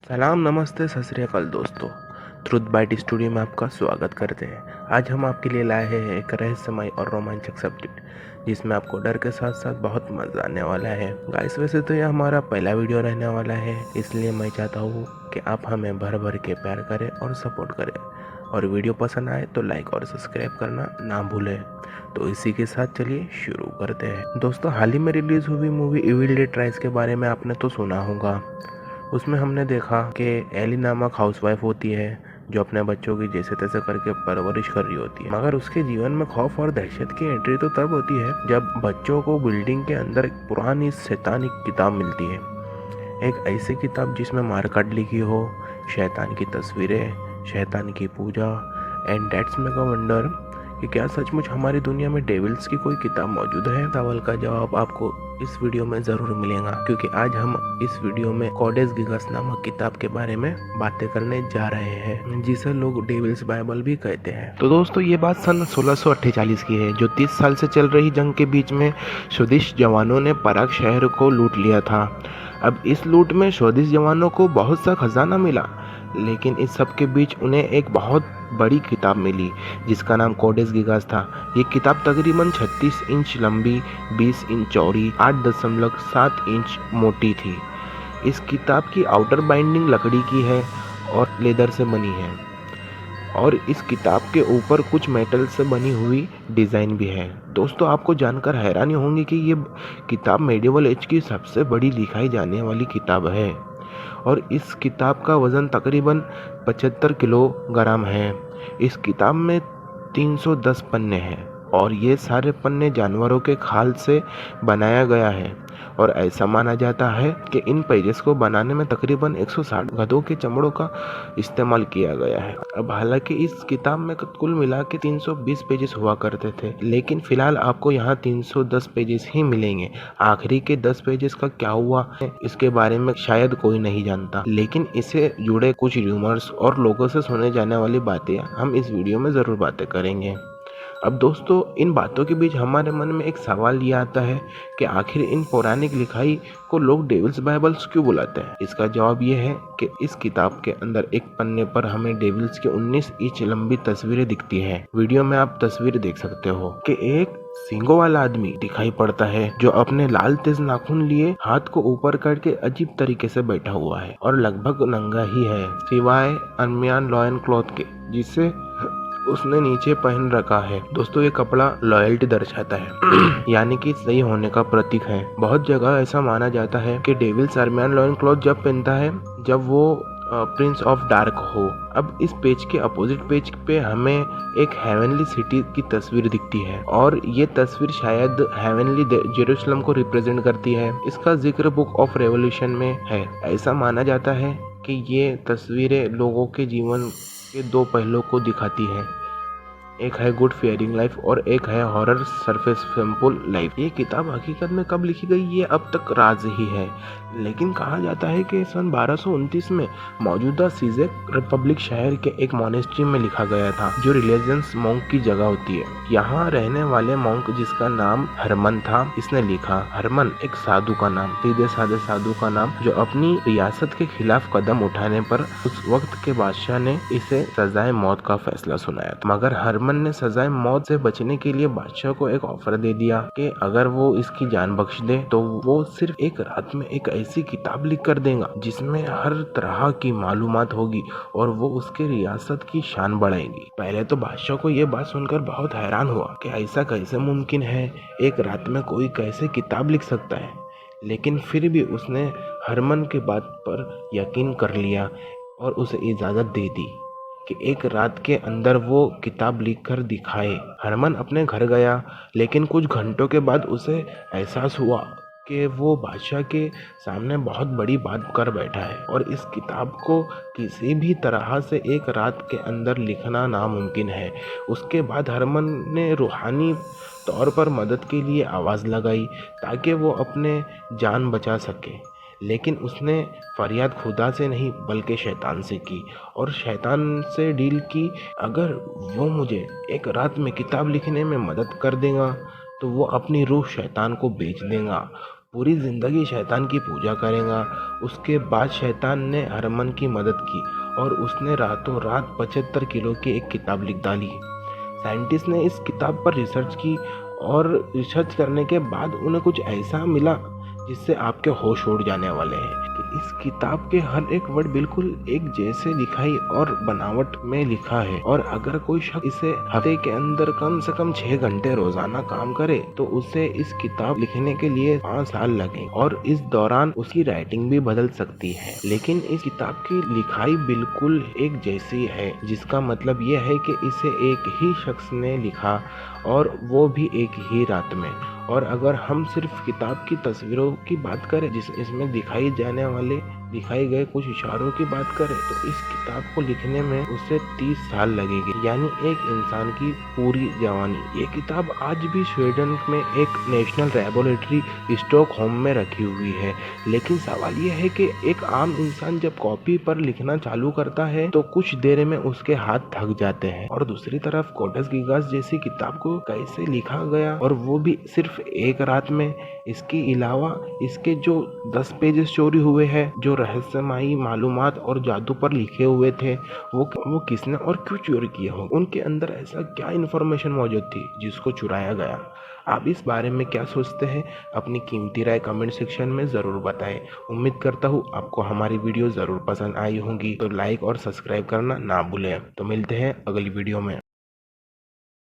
सलाम, नमस्ते, सत श्री अकाल दोस्तों। ट्रुथ बाइट स्टूडियो में आपका स्वागत करते हैं। आज हम आपके लिए लाए हैं एक रहस्यमय और रोमांचक सब्जेक्ट, जिसमें आपको डर के साथ साथ बहुत मजा आने वाला है। गाइस, वैसे तो यह हमारा पहला वीडियो रहने वाला है, इसलिए मैं चाहता हूँ कि आप हमें भर भर के प्यार करें और सपोर्ट करें, और वीडियो पसंद आए तो लाइक और सब्सक्राइब करना ना भूलें। तो इसी के साथ चलिए शुरू करते हैं। दोस्तों, हाल ही में रिलीज हुई मूवी इविल डेड राइज के बारे में आपने तो सुना होगा। उसमें हमने देखा कि एली नामक हाउसवाइफ होती है जो अपने बच्चों की जैसे तैसे करके परवरिश कर रही होती है, मगर उसके जीवन में खौफ और दहशत की एंट्री तो तब होती है जब बच्चों को बिल्डिंग के अंदर एक पुरानी शैतानी किताब मिलती है। एक ऐसी किताब जिसमें मारकाट लिखी हो, शैतान की तस्वीरें, शैतान की पूजा, and that's make a wonder कि क्या सचमुच हमारी दुनिया में डेविल्स की कोई किताब मौजूद है। सवाल का जवाब आपको इस वीडियो में ज़रूर मिलेगा, क्योंकि आज हम इस वीडियो में कोडेक्स गिगास नामक किताब के बारे में बातें करने जा रहे हैं, जिसे लोग डेविल्स बाइबल भी कहते हैं। तो दोस्तों, ये बात सन 1648 की है, जो 30 साल से चल रही जंग के बीच में स्वदेश जवानों ने पराग शहर को लूट लिया था। अब इस लूट में स्वदेश जवानों को बहुत सा खजाना मिला, लेकिन इस सब के बीच उन्हें एक बहुत बड़ी किताब मिली जिसका नाम कोडेक्स गिगास था। ये किताब तकरीबन 36 इंच लंबी, 20 इंच चौड़ी, 8.7 इंच मोटी थी। इस किताब की आउटर बाइंडिंग लकड़ी की है और लेदर से बनी है, और इस किताब के ऊपर कुछ मेटल से बनी हुई डिज़ाइन भी है। दोस्तों, आपको जानकर हैरानी होंगी कि ये किताब मेडिवल एज की सबसे बड़ी लिखाई जाने वाली किताब है, और इस किताब का वज़न तकरीबन 75 किलोग्राम है। इस किताब में 310 पन्ने हैं, और ये सारे पन्ने जानवरों के खाल से बनाया गया है, और ऐसा माना जाता है कि इन पेजेस को बनाने में तकरीबन 160 गधों के चमड़ों का इस्तेमाल किया गया है। अब हालांकि इस किताब में कुल मिला के 320 पेजेस हुआ करते थे, लेकिन फिलहाल आपको यहाँ 310 पेजेस ही मिलेंगे। आखिरी के 10 पेजेस का क्या हुआ है इसके बारे में शायद कोई नहीं जानता, लेकिन इससे जुड़े कुछ र्यूमर्स और लोगों से सुने जाने वाली बातें हम इस वीडियो में ज़रूर बातें करेंगे। अब दोस्तों, इन बातों के बीच हमारे मन में एक सवाल ये आता है कि आखिर इन पौराणिक लिखाई को लोग डेविल्स बाइबल्स क्यों बुलाते हैं। इसका जवाब ये है कि इस किताब के अंदर एक पन्ने पर हमें डेविल्स की 19 इंच लंबी तस्वीरें दिखती हैं। वीडियो में आप तस्वीर देख सकते हो कि एक सींगों वाला आदमी दिखाई पड़ता है जो अपने लाल तेज नाखून लिए हाथ को ऊपर करके अजीब तरीके से बैठा हुआ है, और लगभग नंगा ही है सिवाय अरमियान लॉयन क्लॉथ के, जिसे उसने नीचे पहन रखा है। दोस्तों, ये कपड़ा लॉयल्टी दर्शाता है यानी कि सही होने का प्रतीक है। बहुत जगह ऐसा माना जाता है कि डेविल्स अरमियान लॉयन क्लॉथ जब पहनता है जब वो प्रिंस ऑफ डार्क हो। अब इस पेज के अपोजिट पेज पे हमें एक हेवनली सिटी की तस्वीर दिखती है, और ये तस्वीर शायद हेवनली जेरूशलम को रिप्रेजेंट करती है। इसका जिक्र बुक ऑफ रेवोल्यूशन में है। ऐसा माना जाता है कि ये तस्वीरें लोगों के जीवन के दो पहलुओं को दिखाती है, एक है गुड फेयरिंग लाइफ और एक है हॉरर सरफेस सिंपल लाइफ। ये किताब हकीकत में कब लिखी गई ये अब तक राज ही है, लेकिन कहा जाता है कि सन 1229 में मौजूदा सीजेक रिपब्लिक शहर के एक मोनेस्ट्री में लिखा गया था, जो रिलीजियस मॉन्क की जगह होती है। यहाँ रहने वाले मॉन्क जिसका नाम हरमन था, इसने लिखा। हरमन एक साधु का नाम, सीधे साधे साधु का नाम, जो अपनी रियासत के खिलाफ कदम उठाने पर उस वक्त के बादशाह ने इसे सजाए मौत का फैसला सुनाया था। मगर हरमन ने सजाए मौत से बचने के लिए बादशाह को एक ऑफर दे दिया कि अगर वो इसकी जान बख्श दे तो वो सिर्फ एक रात में एक ऐसी किताब लिख कर देगा जिसमें हर तरह की मालूमात होगी, और वो उसके रियासत की शान बढ़ाएगी। पहले तो बादशाह को ये बात सुनकर बहुत हैरान हुआ कि ऐसा कैसे मुमकिन है, एक रात में कोई कैसे किताब लिख सकता है। लेकिन फिर भी उसने हरमन के बात पर यकीन कर लिया और उसे इजाज़त दे दी कि एक रात के अंदर वो किताब लिखकर दिखाए। हरमन अपने घर गया, लेकिन कुछ घंटों के बाद उसे एहसास हुआ कि वो बादशाह के सामने बहुत बड़ी बात कर बैठा है, और इस किताब को किसी भी तरह से एक रात के अंदर लिखना नामुमकिन है। उसके बाद हरमन ने रूहानी तौर पर मदद के लिए आवाज़ लगाई ताकि वो अपने जान बचा सके, लेकिन उसने फरियाद खुदा से नहीं बल्कि शैतान से की, और शैतान से डील की, अगर वो मुझे एक रात में किताब लिखने में मदद कर देगा तो वो अपनी रूह शैतान को बेच देगा, पूरी ज़िंदगी शैतान की पूजा करेगा। उसके बाद शैतान ने हरमन की मदद की और उसने रातों रात 75 किलो की एक किताब लिख डाली। साइंटिस्ट ने इस किताब पर रिसर्च की और रिसर्च करने के बाद उन्हें कुछ ऐसा मिला जिससे आपके होश उड़ जाने वाले हैं कि इस किताब के हर एक वर्ड बिल्कुल एक जैसे लिखाई और बनावट में लिखा है, और अगर कोई शख्स इसे हफ्ते के अंदर कम से कम 6 घंटे रोजाना काम करे तो उसे इस किताब लिखने के लिए 5 साल लगे और इस दौरान उसकी राइटिंग भी बदल सकती है। लेकिन इस किताब की लिखाई बिल्कुल एक जैसी है, जिसका मतलब ये है कि इसे एक ही शख्स ने लिखा और वो भी एक ही रात में। और अगर हम सिर्फ किताब की तस्वीरों की बात करें, इसमें दिखाए गए कुछ इशारों की बात करें, तो इस किताब को लिखने में उसे 30 साल लगेंगे, यानी एक इंसान की पूरी जवानी। ये किताब आज भी स्वीडन में एक नेशनल लेबोरेटरी स्टॉकहोम में रखी हुई है। लेकिन सवाल यह है कि एक आम इंसान जब कॉपी पर लिखना चालू करता है तो कुछ देर में उसके हाथ थक जाते हैं, और दूसरी तरफ कोडेक्स गिगास जैसी किताब को कैसे लिखा गया, और वो भी सिर्फ एक रात में। इसके अलावा इसके जो 10 पेजेस चोरी हुए हैं, जो रहस्यमयी मालूमात और जादू पर लिखे हुए थे, वो किसने और क्यों चोरी किए हो, उनके अंदर ऐसा क्या इन्फॉर्मेशन मौजूद थी जिसको चुराया गया। आप इस बारे में क्या सोचते हैं? अपनी कीमती राय कमेंट सेक्शन में ज़रूर बताएं। उम्मीद करता हूँ आपको हमारी वीडियो ज़रूर पसंद आई होंगी, तो लाइक और सब्सक्राइब करना ना भूलें। तो मिलते हैं अगली वीडियो में।